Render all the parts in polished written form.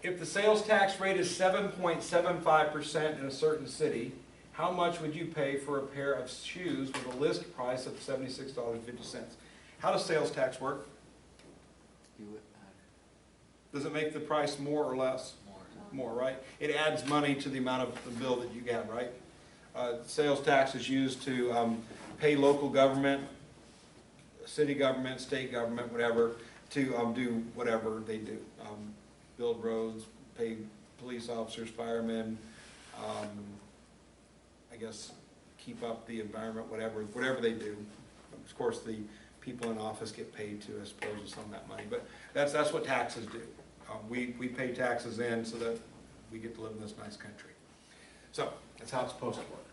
If the sales tax rate is 7.75% in a certain city, how much would you pay for a pair of shoes with a list price of $76.50? How does sales tax work? Does it make the price more or less? More, right? It adds money to the amount of the bill that you get, right? Sales tax is used to pay local government, city government, state government, whatever, to do whatever they do. Build roads, pay police officers, firemen, I guess keep up the environment, whatever they do. Of course, the people in office get paid too, I suppose, with some of that money. But that's what taxes do. We pay taxes in so that we get to live in this nice country. So that's how it's supposed to work.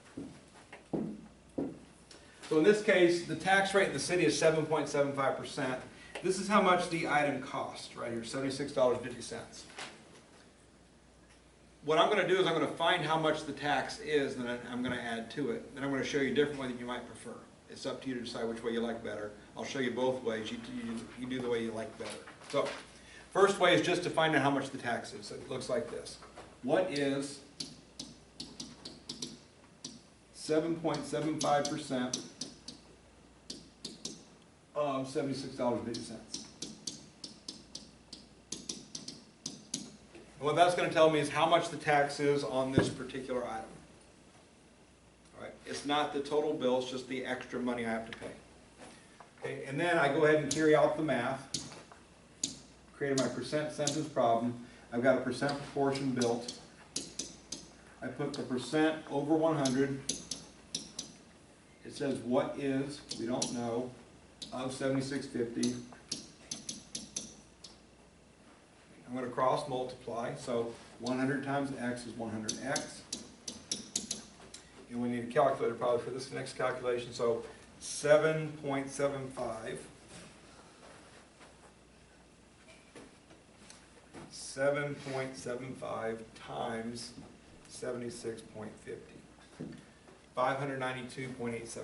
So in this case, the tax rate in the city is 7.75%. This is how much the item costs, right here, $76.50. What I'm going to do is I'm going to find how much the tax is, and then I'm going to add to it. Then I'm going to show you a different way that you might prefer. It's up to you to decide which way you like better. I'll show you both ways. You do the way you like better. So, first way is just to find out how much the tax is. So it looks like this. What is 7.75% of $76.50? And what that's going to tell me is how much the tax is on this particular item. All right. It's not the total bill, it's just the extra money I have to pay. Okay, and then I go ahead and carry out the math. Created my percent sentence problem. I've got a percent proportion built. I put the percent over 100. It says what is, we don't know, of 76.50. I'm going to cross multiply, so 100 times x is 100x. And we need a calculator probably for this next calculation, so 7.75. 7.75 times 76.50. 592.875.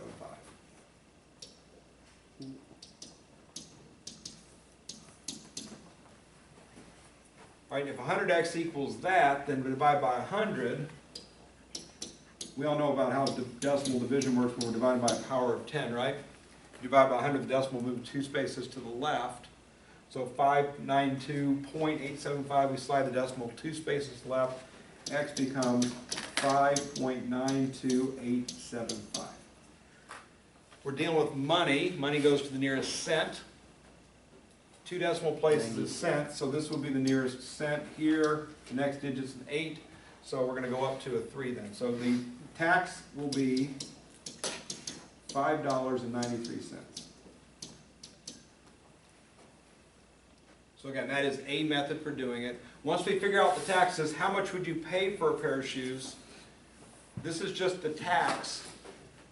All right, if 100x equals that, then we divide by 100. We all know about how decimal division works when we're dividing by a power of 10, right? You divide by 100, the decimal moves 2 spaces to the left. So 592.875, we slide the decimal 2 spaces left. X becomes 5.92875. We're dealing with money. Money goes to the nearest cent. 2 decimal places is cents, so this will be the nearest cent here. The next digit is an 8, so we're going to go up to a 3 then. So the tax will be $5.93. So again, that is a method for doing it. Once we figure out the taxes, how much would you pay for a pair of shoes? This is just the tax.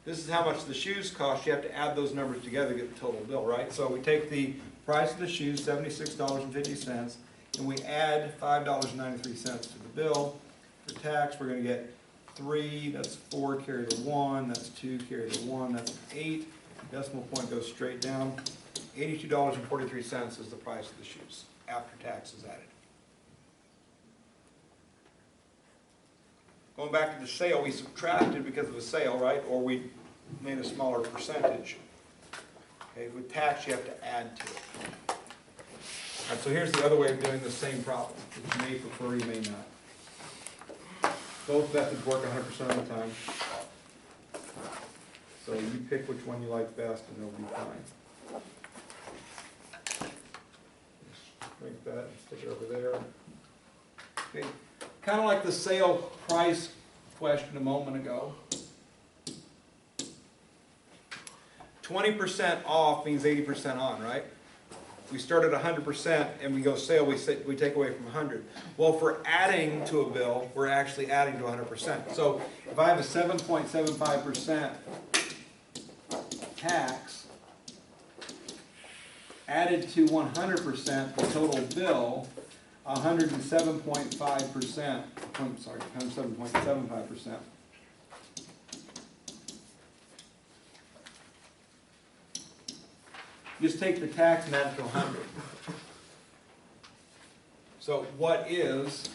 This is how much the shoes cost. You have to add those numbers together to get the total bill, right? So we take the price of the shoes, $76.50, and we add $5.93 to the bill. For tax, we're going to get 3, that's 4, carry the 1, that's 2, carry the 1, that's 8. Decimal point goes straight down. $82.43 is the price of the shoes after tax is added. Going back to the sale, we subtracted because of the sale, right? Or we made a smaller percentage. Okay, with tax, you have to add to it. All right, so here's the other way of doing the same problem. You may prefer, you may not. Both methods work 100% of the time. So you pick which one you like best and it'll be fine. Make that and stick it over there. Okay. Kind of like the sale price question a moment ago. 20% off means 80% on, right? We start at 100% and we go sale, we take away from 100. Well, if we're adding to a bill, we're actually adding to 100%. So if I have a 7.75% tax added to 100%, the total bill, 107.5%, I'm sorry, 107.75%. Just take the tax and add it to 100. So what is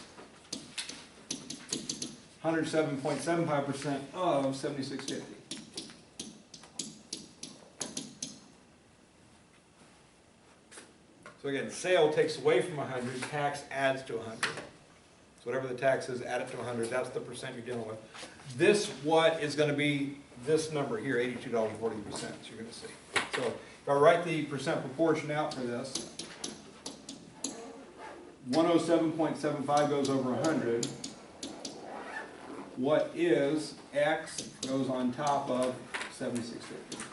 107.75% of 7650? So again, sale takes away from 100, tax adds to 100. So whatever the tax is, add it to 100, that's the percent you're dealing with. This what is going to be this number here, $82.40, you're going to see. So if I write the percent proportion out for this, 107.75 goes over 100. What is X goes on top of 7650.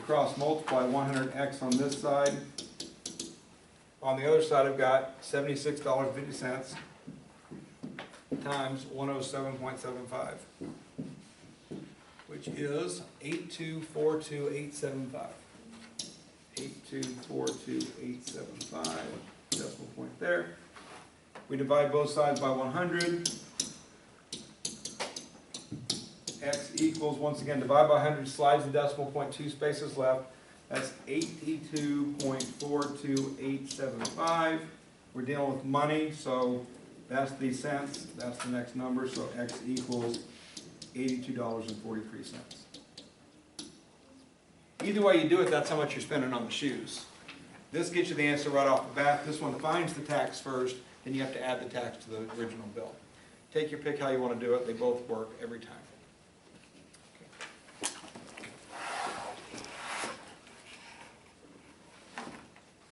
Cross multiply 100x on this side. On the other side I've got $76.50 times 107.75, which is 8242875. 8242875, decimal point there. We divide both sides by 100. X equals, once again, divide by 100, slides the decimal point 2 spaces left. That's 82.42875. We're dealing with money, so that's the cents. That's the next number, so X equals $82.43. Either way you do it, that's how much you're spending on the shoes. This gets you the answer right off the bat. This one finds the tax first, then you have to add the tax to the original bill. Take your pick how you want to do it. They both work every time.